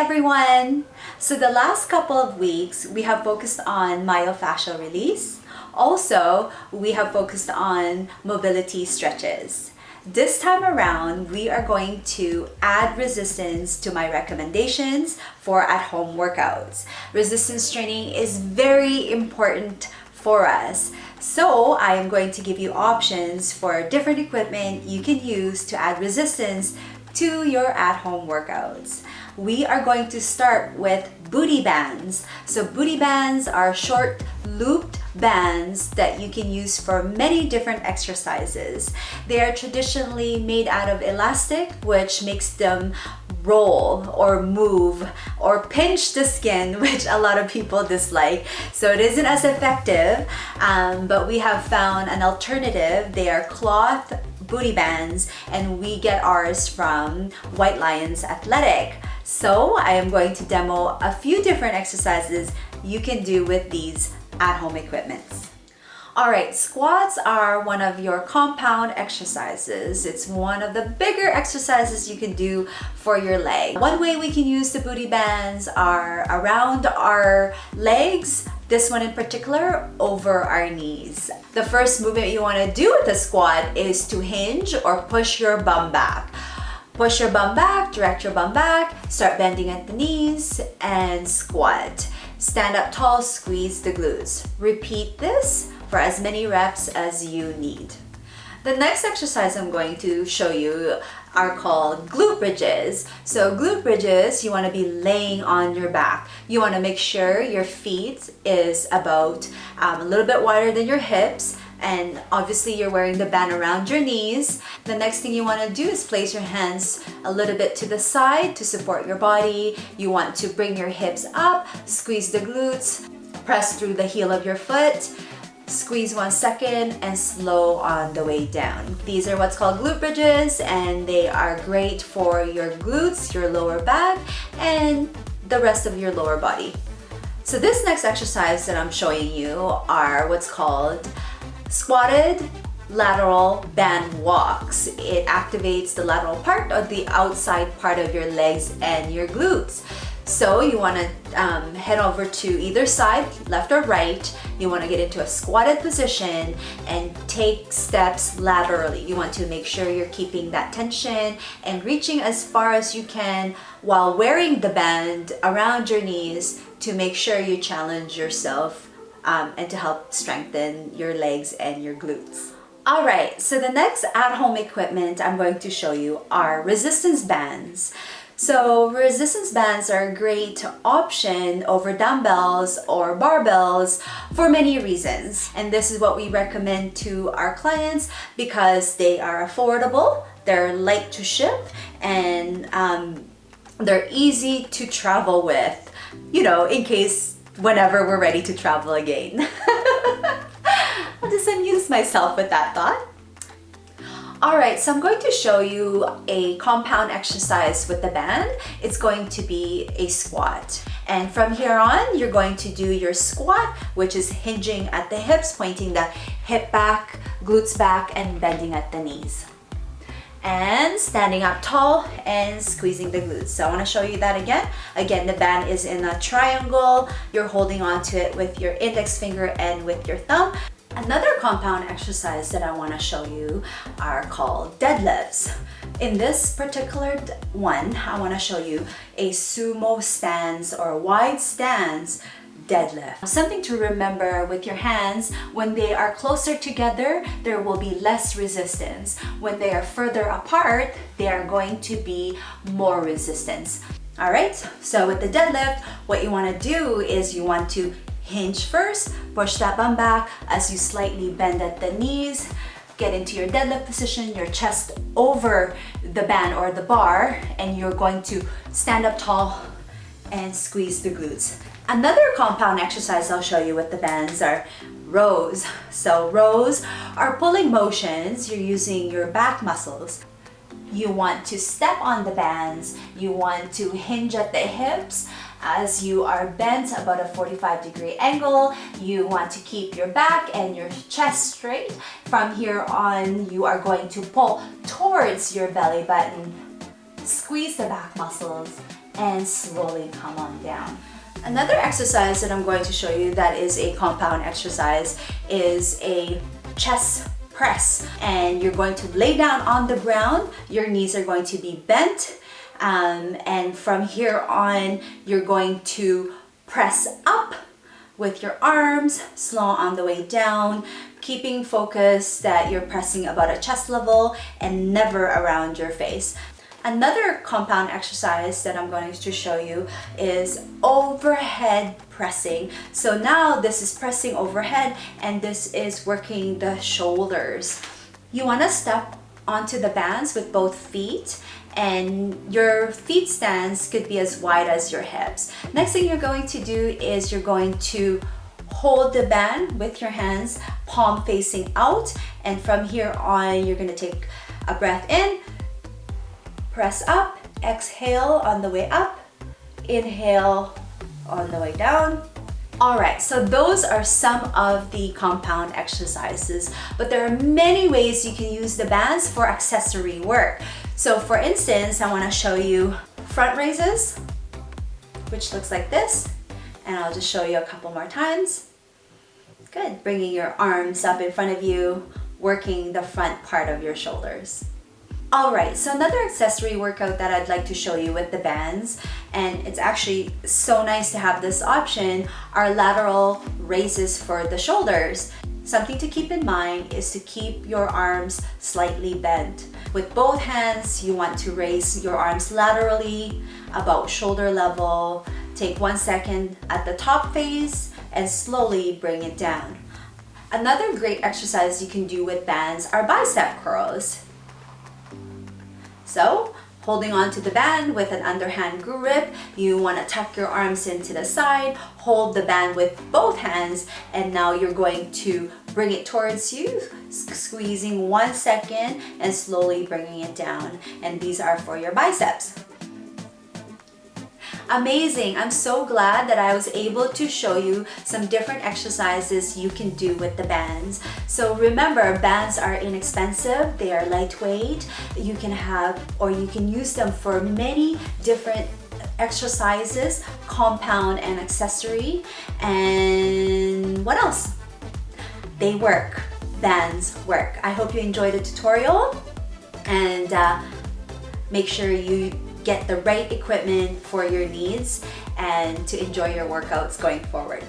everyone! So the last couple of weeks, we have focused on myofascial release. Also, we have focused on mobility stretches. This time around, we are going to add resistance to my recommendations for at-home workouts. Resistance training is very important for us. So I am going to give you options for different equipment you can use to add resistance to your at-home workouts. We are going to start with booty bands. So booty bands are short looped bands that you can use for many different exercises. They are traditionally made out of elastic, which makes them roll or move or pinch the skin, which a lot of people dislike. So it isn't as effective, but we have found an alternative. They are cloth booty bands, and we get ours from White Lions Athletic. So I am going to demo a few different exercises you can do with these at-home equipments. All right, squats are one of your compound exercises. It's one of the bigger exercises you can do for your leg. One way we can use the booty bands are around our legs, this one in particular, over our knees. The first movement you want to do with the squat is to hinge or push your bum back. Push your bum back, direct your bum back, start bending at the knees, and squat. Stand up tall, squeeze the glutes. Repeat this for as many reps as you need. The next exercise I'm going to show you are called glute bridges. So glute bridges, you want to be laying on your back. You want to make sure your feet is about a little bit wider than your hips, and obviously you're wearing the band around your knees. The next thing you want to do is place your hands a little bit to the side to support your body. You want to bring your hips up, squeeze the glutes, press through the heel of your foot, squeeze 1 second, and slow on the way down. These are what's called glute bridges, and they are great for your glutes, your lower back, and the rest of your lower body. So this next exercise that I'm showing you are what's called squatted lateral band walks. It activates the lateral part or the outside part of your legs and your glutes. So you want to head over to either side, left or right. You want to get into a squatted position and take steps laterally. You want to make sure you're keeping that tension and reaching as far as you can while wearing the band around your knees to make sure you challenge yourself and to help strengthen your legs and your glutes. All right, so the next at-home equipment I'm going to show you are resistance bands. So resistance bands are a great option over dumbbells or barbells for many reasons. And this is what we recommend to our clients because they are affordable, they're light to ship, and they're easy to travel with, you know, in case whenever we're ready to travel again. I'll just amuse myself with that thought. All right, so I'm going to show you a compound exercise with the band. It's going to be a squat. And from here on, you're going to do your squat, which is hinging at the hips, pointing the hip back, glutes back, and bending at the knees. And standing up tall and squeezing the glutes. So I want to show you that again. Again, the band is in a triangle. You're holding on to it with your index finger and with your thumb. Another compound exercise that I want to show you are called deadlifts. In this particular one, I want to show you a sumo stance or wide stance deadlift. Something to remember with your hands: when they are closer together, there will be less resistance. When they are further apart, they are going to be more resistance. All right, so with the deadlift, what you want to do is you want to hinge first, push that bum back as you slightly bend at the knees, get into your deadlift position, your chest over the band or the bar, and you're going to stand up tall and squeeze the glutes. Another compound exercise I'll show you with the bands are rows. So rows are pulling motions. You're using your back muscles. You want to step on the bands. You want to hinge at the hips as you are bent about a 45-degree angle. You want to keep your back and your chest straight. From here on, you are going to pull towards your belly button. Squeeze the back muscles and slowly come on down. Another exercise that I'm going to show you that is a compound exercise is a chest press. And you're going to lay down on the ground, your knees are going to be bent, and from here on, you're going to press up with your arms, slow on the way down, keeping focus that you're pressing about a chest level and never around your face. Another compound exercise that I'm going to show you is overhead pressing. So now this is pressing overhead and this is working the shoulders. You want to step onto the bands with both feet, and your feet stands could be as wide as your hips. Next thing you're going to do is you're going to hold the band with your hands, palm facing out, and from here on you're going to take a breath in, press up, exhale on the way up, inhale on the way down. Alright, so those are some of the compound exercises, but there are many ways you can use the bands for accessory work. So for instance, I want to show you front raises, which looks like this, and I'll just show you a couple more times. Good, bringing your arms up in front of you, working the front part of your shoulders. Alright, so another accessory workout that I'd like to show you with the bands, and it's actually so nice to have this option, are lateral raises for the shoulders. Something to keep in mind is to keep your arms slightly bent. With both hands, you want to raise your arms laterally, about shoulder level. Take 1 second at the top phase and slowly bring it down. Another great exercise you can do with bands are bicep curls. So, holding on to the band with an underhand grip, you want to tuck your arms into the side, hold the band with both hands, and now you're going to bring it towards you, squeezing 1 second and slowly bringing it down. And these are for your biceps. Amazing! I'm so glad that I was able to show you some different exercises you can do with the bands. So remember, bands are inexpensive, they are lightweight. You can have, or you can use them for many different exercises, compound and accessory. And what else? They work. Bands work. I hope you enjoyed the tutorial, and make sure you get the right equipment for your needs and to enjoy your workouts going forward.